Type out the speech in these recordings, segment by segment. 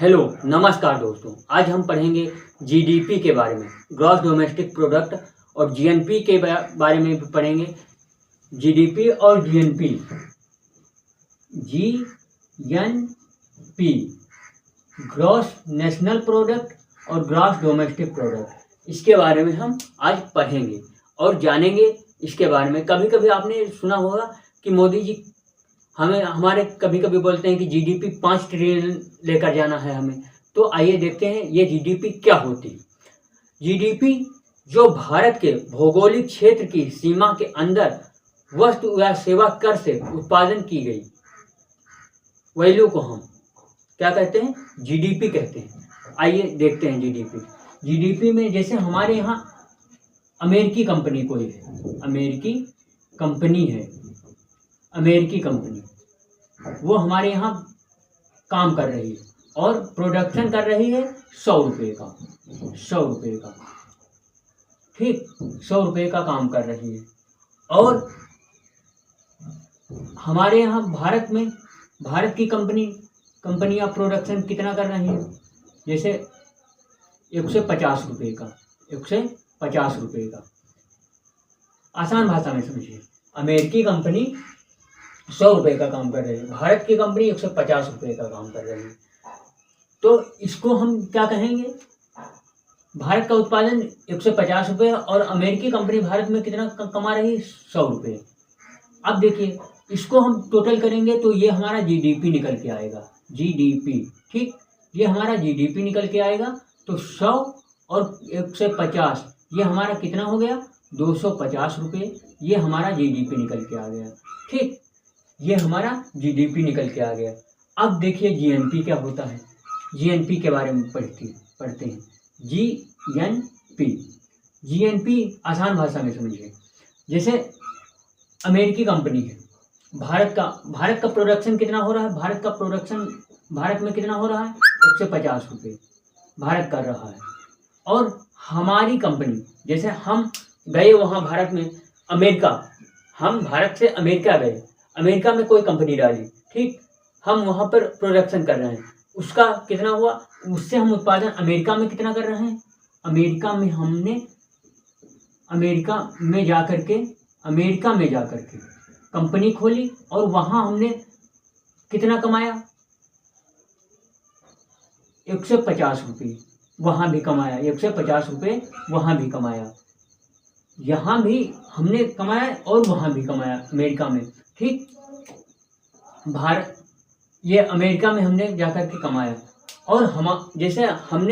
Hello नमस्कार दोस्तों। आज हम पढ़ेंगे जीडीपी के बारे में, ग्रॉस डोमेस्टिक प्रोडक्ट, और जीएनपी के बारे में भी पढ़ेंगे। जीडीपी और GNP, GNP gross national product और ग्रॉस डोमेस्टिक प्रोडक्ट, इसके बारे में हम आज पढ़ेंगे और जानेंगे इसके बारे में। कभी कभी आपने सुना होगा कि मोदी जी हमारे कभी कभी बोलते हैं कि जीडीपी 5 ट्रिलियन लेकर जाना है हमें। तो आइए देखते हैं ये जीडीपी क्या होती है। जीडीपी जो भारत के भौगोलिक क्षेत्र की सीमा के अंदर वस्तु या सेवा कर से उत्पादन की गई वैल्यू को हम क्या कहते हैं? जीडीपी कहते हैं। आइए देखते हैं जीडीपी। जीडीपी में जैसे हमारे यहाँ अमेरिकी कंपनी कोई है, अमेरिकी कंपनी वो हमारे यहाँ काम कर रही है और प्रोडक्शन कर रही है 100 रुपये का, ठीक, 100 रुपये का काम कर रही है। और हमारे यहाँ भारत की कंपनियां प्रोडक्शन कितना कर रही है? जैसे 150 रुपये का, 150 रुपये का। आसान भाषा में समझिए, अमेरिकी कंपनी 100 रुपये का काम कर रही है, भारत की कंपनी 150 रुपये का काम कर रही है। तो इसको हम क्या कहेंगे? भारत का उत्पादन 150 रुपये और अमेरिकी कंपनी भारत में कितना कमा रही है? 100 रुपये। अब देखिए, इसको हम टोटल करेंगे तो ये हमारा जीडीपी निकल के आएगा। जीडीपी, ठीक, ये हमारा जीडीपी निकल के आएगा। तो 100 और 150 ये हमारा कितना हो गया? 250 रुपये। ये हमारा जीडीपी निकल के आ गया, ठीक, ये हमारा जीडीपी निकल के आ गया। अब देखिए जीएनपी क्या होता है। जीएनपी के बारे में पढ़ते हैं। जीएनपी आसान भाषा में समझिए। जैसे अमेरिकी कंपनी है, भारत का प्रोडक्शन कितना हो रहा है? भारत में कितना हो रहा है? 150 रुपये भारत कर रहा है। और हमारी कंपनी, जैसे हम गए वहाँ भारत में, हम भारत से अमेरिका गए, अमेरिका में कोई कंपनी डाली, ठीक, हम वहाँ पर प्रोडक्शन कर रहे हैं, उसका कितना हुआ? उससे हम उत्पादन अमेरिका में कितना कर रहे हैं? अमेरिका में जाकर के कंपनी खोली और वहाँ हमने कितना कमाया? 150 रुपये वहाँ भी कमाया, 150 रुपये वहाँ भी कमाया, यहाँ भी हमने कमाया और वहाँ भी कमाया अमेरिका में, ठीक। ये अमेरिका में हमने जाकर के कमाया और जैसे हम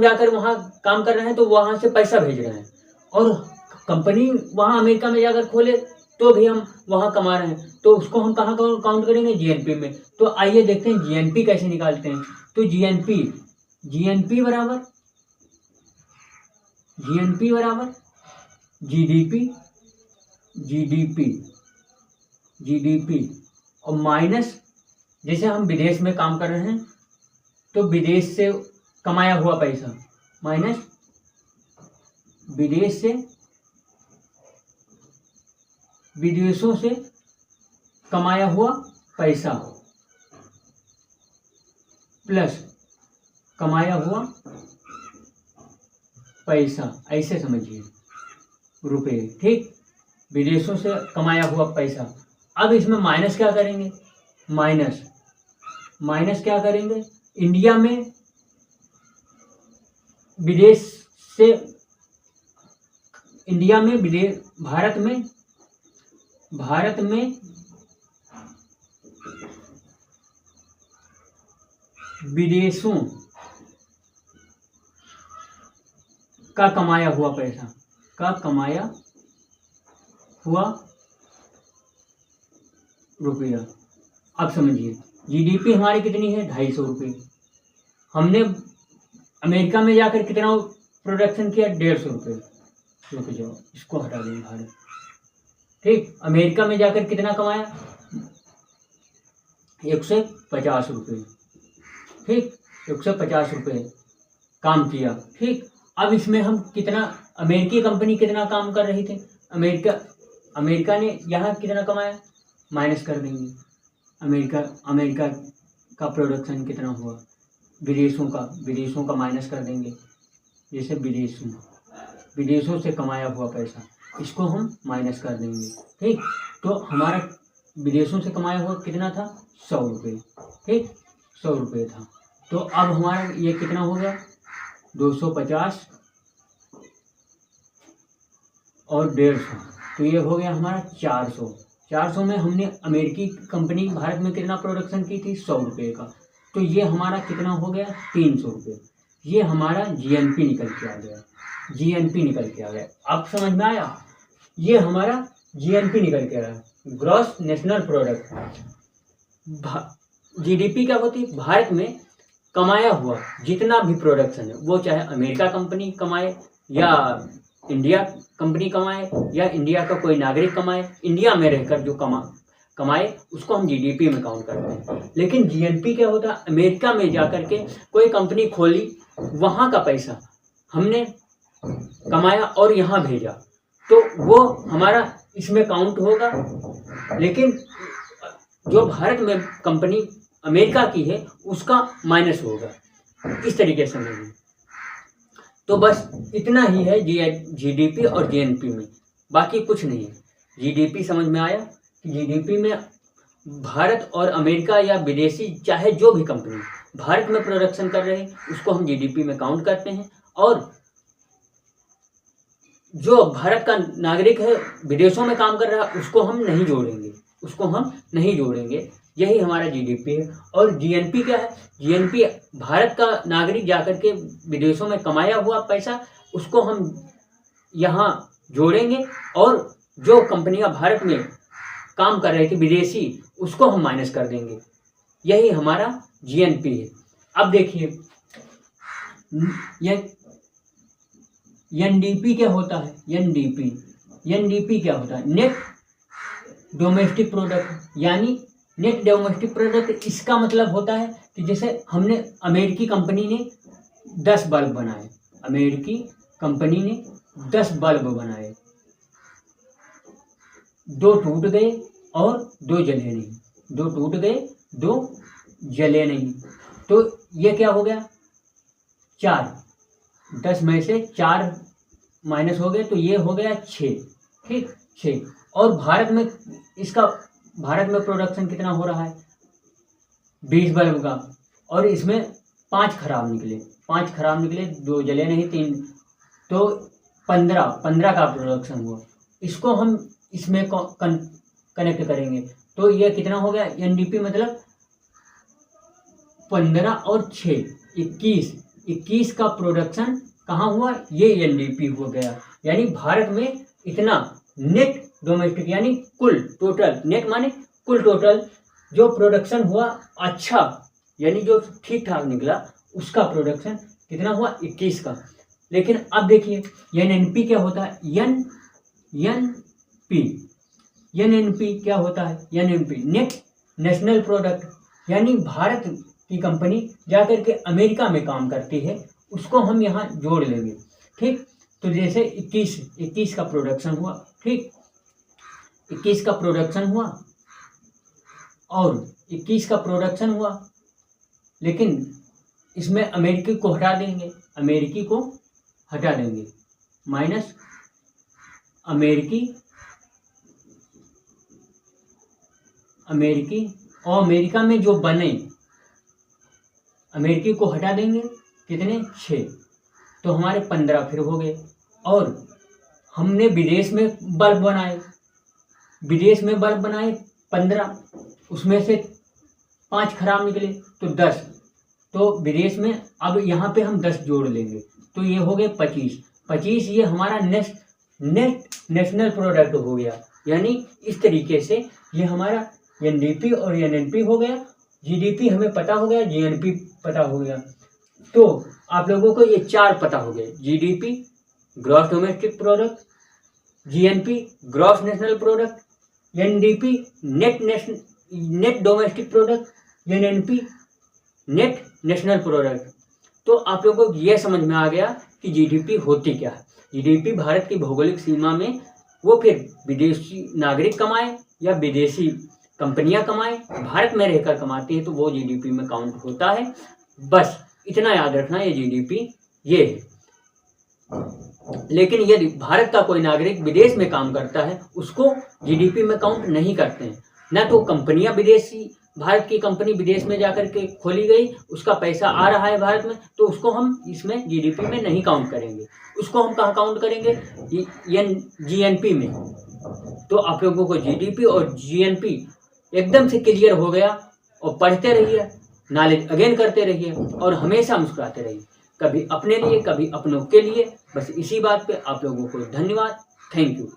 जाकर वहाँ काम कर रहे हैं तो वहाँ से पैसा भेज रहे हैं, और कंपनी वहाँ अमेरिका में जाकर खोले तो भी हम वहाँ कमा रहे हैं। तो उसको हम कहाँ काउंट करेंगे? जीएनपी में। तो आइए देखते हैं जीएनपी कैसे निकालते हैं। तो जीएनपी बराबर जीडीपी और माइनस, जैसे हम विदेश में काम कर रहे हैं तो विदेश से कमाया हुआ पैसा, माइनस विदेशों से कमाया हुआ पैसा, प्लस कमाया हुआ पैसा, ऐसे समझिए, रुपए, ठीक, विदेशों से कमाया हुआ पैसा। अब इसमें माइनस क्या करेंगे? माइनस क्या करेंगे? इंडिया में भारत में विदेशों का कमाया हुआ पैसा, रुपया। अब समझिए, जीडीपी हमारी कितनी है? 250 रुपये। हमने अमेरिका में जाकर कितना प्रोडक्शन किया? 150 रुपये। रुक जाओ, इसको हटा दें भारत, ठीक। अमेरिका में जाकर कितना कमाया? 150 रुपये, ठीक, 150 रुपये काम किया, ठीक। अब इसमें हम कितना, अमेरिकी कंपनी कितना काम कर रही थी? अमेरिका ने यहाँ कितना कमाया? माइनस कर देंगे। अमेरिका का प्रोडक्शन कितना हुआ, विदेशों का माइनस कर देंगे। जैसे विदेशों से कमाया हुआ पैसा, इसको हम माइनस कर देंगे। ठीक, तो हमारा विदेशों से कमाया हुआ कितना था, 100 रुपये। ठीक, 100 रुपये था। तो अब हमारा ये कितना हो गया, 250 और 150, तो ये हो गया हमारा 400। 400 में हमने अमेरिकी कंपनी भारत में कितना प्रोडक्शन की थी, 100 रुपये का, तो ये हमारा कितना हो गया, 300 रुपये। ये हमारा जीएनपी निकल के आ गया, जीएनपी निकल के आ गया। अब समझ में आया, ये हमारा जीएनपी निकल के आ रहा है, ग्रॉस नेशनल प्रोडक्ट। जीडीपी क्या होती है, भारत में कमाया हुआ जितना भी प्रोडक्शन है, वो चाहे अमेरिका कंपनी कमाए या इंडिया कंपनी कमाए या इंडिया का कोई नागरिक कमाए, इंडिया में रहकर जो कमाए उसको हम जीडीपी में काउंट करते हैं। लेकिन जीएनपी क्या होता है, अमेरिका में जाकर के कोई कंपनी खोली, वहाँ का पैसा हमने कमाया और यहाँ भेजा, तो वो हमारा इसमें काउंट होगा। लेकिन जो भारत में कंपनी अमेरिका की है उसका माइनस होगा। इस तरीके से नहीं, तो बस इतना ही है जीडीपी और जीएनपी में, बाकी कुछ नहीं है। जीडीपी समझ में आया कि जीडीपी में भारत और अमेरिका या विदेशी चाहे जो भी कंपनी भारत में प्रोडक्शन कर रहे हैं उसको हम जीडीपी में काउंट करते हैं, और जो भारत का नागरिक है विदेशों में काम कर रहा है उसको हम नहीं जोड़ेंगे। यही हमारा जीडीपी है। और जीएनपी क्या है, जीएनपी भारत का नागरिक जाकर के विदेशों में कमाया हुआ पैसा उसको हम यहाँ जोड़ेंगे, और जो कंपनियां भारत में काम कर रही थी विदेशी उसको हम माइनस कर देंगे। यही हमारा जीएनपी है। अब देखिए एनडीपी क्या होता है, एनडीपी क्या होता है, नेट डोमेस्टिक प्रोडक्ट, यानी नेट डोमेस्टिक प्रोडक्ट। इसका मतलब होता है कि जैसे हमने अमेरिकी कंपनी ने 10 बल्ब बनाए, अमेरिकी कंपनी ने 10 बल्ब बनाए, 2 टूट गए और 2 जले नहीं, 2 टूट गए 2 जले नहीं, तो ये क्या हो गया, 4, 10 में से 4 माइनस हो गए, तो ये हो गया 6। ठीक, 6। और भारत में प्रोडक्शन कितना हो रहा है, 20 बल्ब का, और इसमें 5 खराब निकले, 2 जले नहीं, 3, तो 15 का प्रोडक्शन हुआ। इसको हम इसमें कनेक्ट करेंगे तो ये कितना हो गया, एनडीपी मतलब 15 और 6 21 का प्रोडक्शन कहाँ हुआ, ये एनडीपी हो गया। यानी भारत में इतना नेट डोमेस्टिक यानी कुल टोटल, नेट माने कुल टोटल जो प्रोडक्शन हुआ अच्छा, यानी जो ठीक ठाक निकला, उसका प्रोडक्शन कितना हुआ, 21 का। लेकिन अब देखिए एनएनपी क्या होता है, एनएनपी क्या होता है, एनएनपी नेट नेशनल प्रोडक्ट, यानी भारत की कंपनी जाकर के अमेरिका में काम करती है उसको हम यहाँ जोड़ लेंगे। ठीक, तो जैसे 21 का प्रोडक्शन हुआ, ठीक, 21 का प्रोडक्शन हुआ और 21 का प्रोडक्शन हुआ, लेकिन इसमें अमेरिकी को हटा देंगे, माइनस अमेरिकी और अमेरिका में जो बने, अमेरिकी को हटा देंगे, कितने, 6, तो हमारे 15 फिर हो गए। और हमने विदेश में बल्ब बनाए 15, उसमें से 5 खराब निकले तो 10, तो विदेश में अब यहाँ पे हम 10 जोड़ लेंगे तो ये हो गए 25। ये हमारा नेट नेशनल प्रोडक्ट हो गया। यानी इस तरीके से ये हमारा एनडीपी और एनएनपी हो गया, जीडीपी हमें पता हो गया, जीएनपी पता हो गया। तो आप लोगों को ये 4 पता हो गए, GDP gross domestic product, GNP gross national product, NDP net domestic product, NNP net national product. तो आप लोगों को यह समझ में आ गया कि जीडीपी होती क्या है। जीडीपी भारत की भौगोलिक सीमा में वो फिर विदेशी नागरिक कमाए या विदेशी कंपनियां कमाएं, भारत में रहकर कमाती है तो वो जीडीपी में काउंट होता है। बस इतना याद रखना, ये जीडीपी ये है। लेकिन यदि भारत का कोई नागरिक विदेश में काम करता है उसको जीडीपी में काउंट नहीं करते हैं। ना तो कंपनियां विदेशी, भारत की कंपनी विदेश में जाकर के खोली गई, उसका पैसा आ रहा है भारत में, तो उसको हम इसमें जीडीपी में नहीं काउंट करेंगे। उसको हम कहाँ काउंट करेंगे? जीएनपी में। तो आप लोगों को जीडीपी और जीएनपी एकदम से क्लियर हो गया, और पढ़ते रहिए, नॉलेज अगेन करते रहिए और हमेशा मुस्कुराते रहिए, कभी अपने लिए कभी अपनों के लिए। बस इसी बात पे आप लोगों को धन्यवाद। Thank you.